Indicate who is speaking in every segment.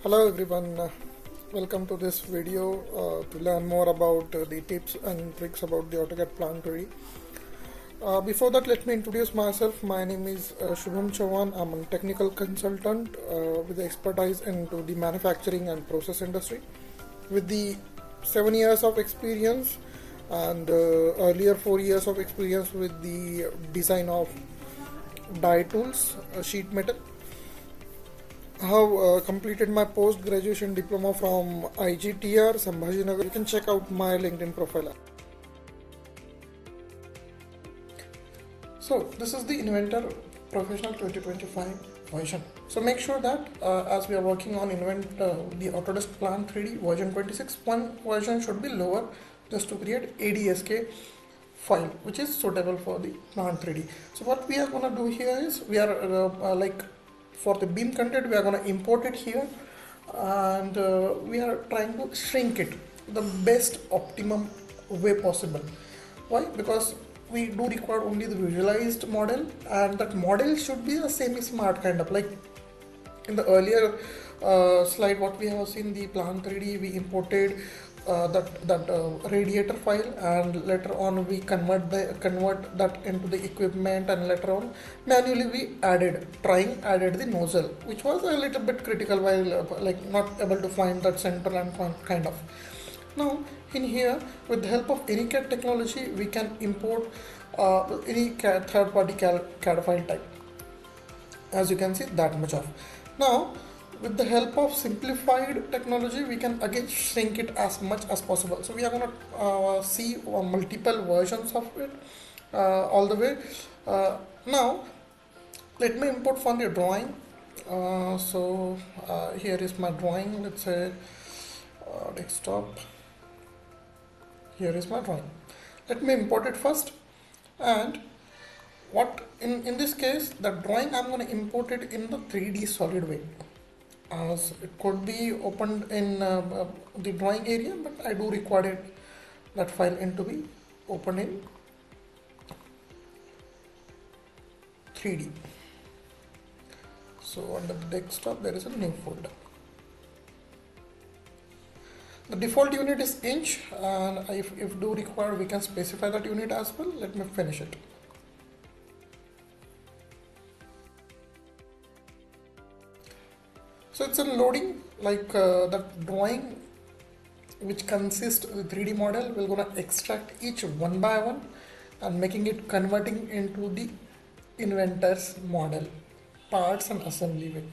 Speaker 1: Hello everyone, welcome to this video to learn more about the tips and tricks about the AutoCAD Plant 3D. Before that, let me introduce myself. My name is Shubham Chauhan. I'm a technical consultant with expertise into the manufacturing and process industry. With the 7 years of experience and earlier 4 years of experience with the design of die tools, sheet metal. I have completed my post-graduation diploma from IGTR, Sambhajinagar. You can check out my LinkedIn profile. So this is the Inventor Professional 2025 version. So make sure that as we are working on the Autodesk Plant 3D version 26, one version should be lower just to create ADSK file which is suitable for the Plant 3D. So what we are going to do here is we are for the beam content we are going to import it here, and we are trying to shrink it the best optimum way possible. Why? Because we do require only the visualized model, and that model should be a semi-smart kind of, like in the earlier slide what we have seen the Plant 3D, we imported that radiator file, and later on we convert that into the equipment, and later on manually we added the nozzle, which was a little bit critical while like not able to find that center and kind of. Now in here, with the help of any CAD technology, we can import any third-party CAD file type, as you can see that much of. Now with the help of simplified technology, we can again shrink it as much as possible. So we are going to see multiple versions of it all the way. Now let me import from the drawing. Here is my drawing. Let's say desktop. Here is my drawing. Let me import it first, and what in this case the drawing I'm going to import it in the 3D solid way, as it could be opened in the drawing area, but I do require that file to be opened in 3D. So under the desktop there is a new folder. The default unit is inch, and if do require we can specify that unit as well. Let me finish it. So it's a loading, like that drawing which consists of the 3D model. We're going to extract each one by one and making it converting into the inventor's model parts and assembly with.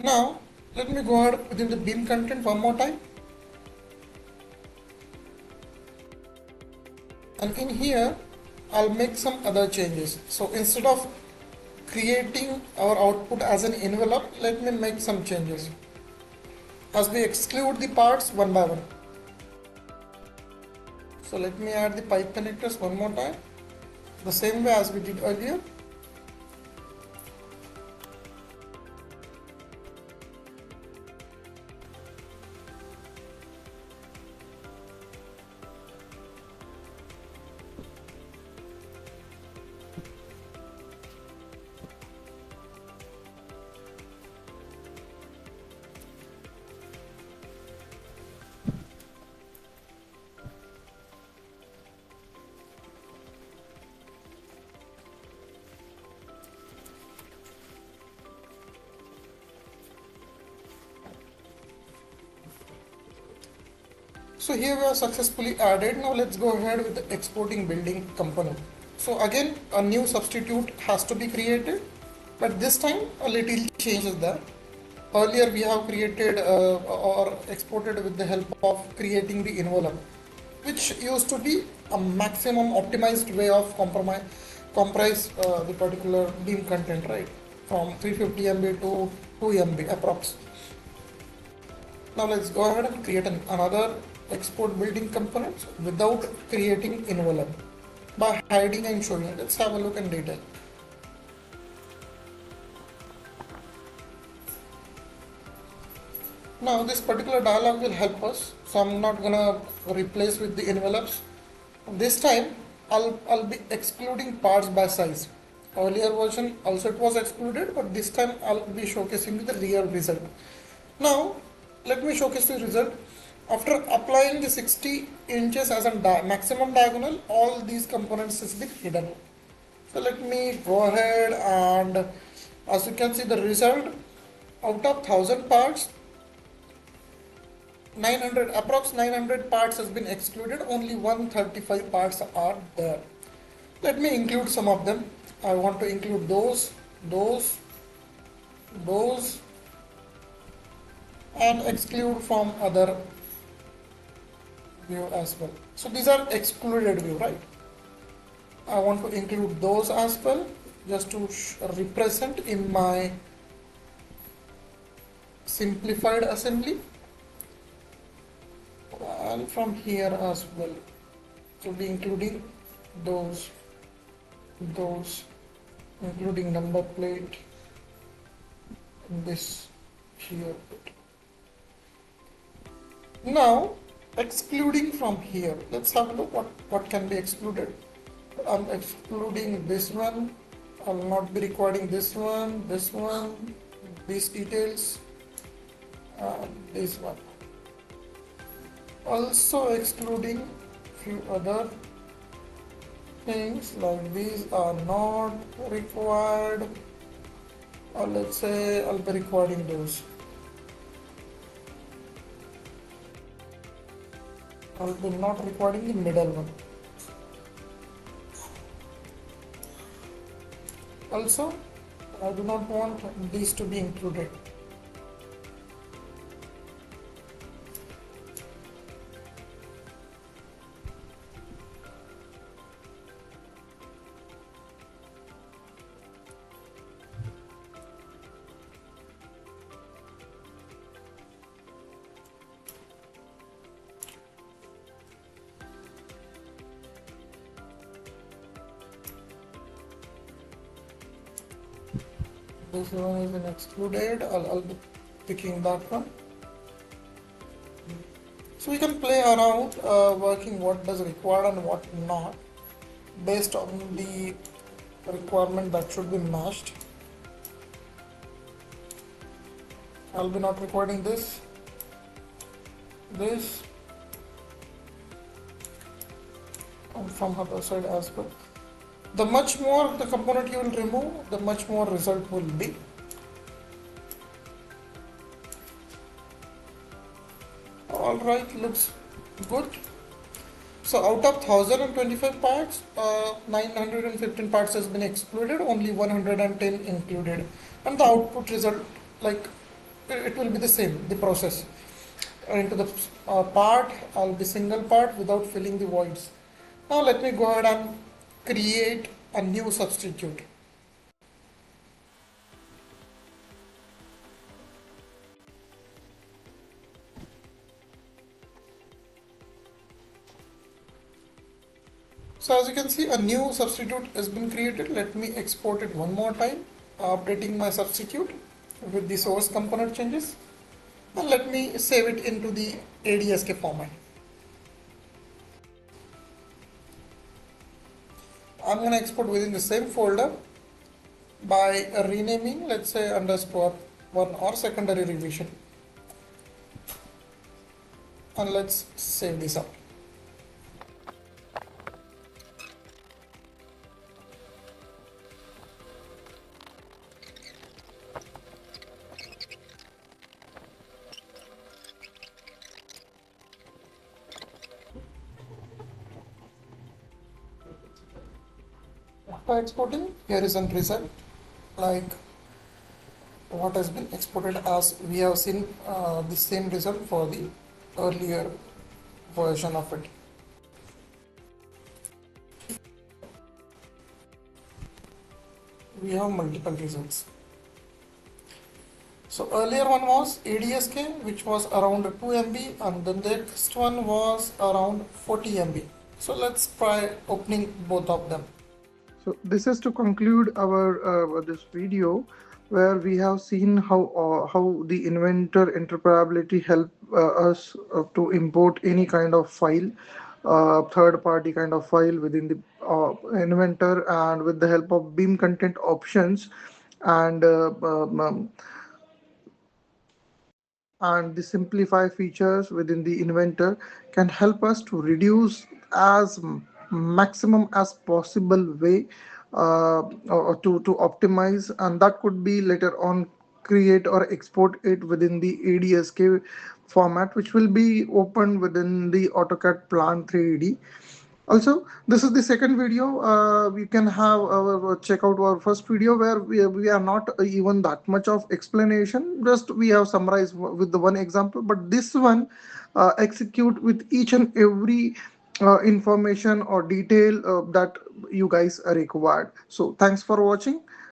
Speaker 1: Now let me go ahead within the beam content one more time, and in here I'll make some other changes. So instead of creating our output as an envelope, let me make some changes as we exclude the parts one by one. So let me add the pipe connectors one more time, the same way as we did earlier. So here we are successfully added. Now let's go ahead with the exporting building component. So again, a new substitute has to be created, but this time a little change is there. Earlier we have created or exported with the help of creating the envelope, which used to be a maximum optimized way of comprise the particular beam content, right? From 350 MB to 2 MB approx. Now let's go ahead and create another export building components without creating envelope by hiding and showing it. Let's have a look in detail. Now this particular dialog will help us, so I'm not gonna replace with the envelopes. This time I'll be excluding parts by size. Earlier version also it was excluded, but this time I'll be showcasing the real result. Now let me showcase the result. After applying the 60 inches as a maximum diagonal, all these components has been hidden. So let me go ahead and as you can see the result, out of 1000 parts, 900 approx 900 parts has been excluded, only 135 parts are there. Let me include some of them. I want to include those, and exclude from other view as well. So these are excluded view, right? I want to include those as well, just to represent in my simplified assembly, and from here as well. So be including those, including number plate, this here. Now excluding from here, let's have a look what can be excluded. I'm excluding this one. I'll not be recording this one, these details, this one. Also excluding few other things like these are not required, or let's say I'll be recording those. I'll be not recording the middle one. Also, I do not want these to be included. This one is been excluded. I'll be picking that one. So we can play around working what does required and what not based on the requirement that should be matched. I'll be not recording this, and from other side as well. The much more the component you will remove, the much more result will be. Alright, looks good. So out of 1025 parts, 915 parts has been excluded, only 110 included, and the output result, like it will be the same, the process. Into the part, I'll be single part without filling the voids. Now let me go ahead and create a new substitute. So as you can see, a new substitute has been created. Let me export it one more time, updating my substitute with the source component changes, and let me save it into the ADSK format. I'm going to export within the same folder by renaming, let's say _1 or secondary revision, and let's save this up. By exporting, here is a result like what has been exported, as we have seen the same result for the earlier version of it. We have multiple results. So earlier one was ADSK, which was around 2 MB, and then the next one was around 40 MB. So let's try opening both of them. So this is to conclude our this video, where we have seen how the Inventor interoperability help us to import any kind of file, third party kind of file within the Inventor, and with the help of beam content options and and the simplify features within the inventor can help us to reduce as maximum as possible way, or to optimize, and that could be later on create or export it within the ADSK format, which will be opened within the AutoCAD Plan 3D. Also, this is the second video. We can have our check out our first video, where we are not even that much of explanation. Just we have summarized with the one example, but this one execute with each and every information or detail that you guys are required. So thanks for watching.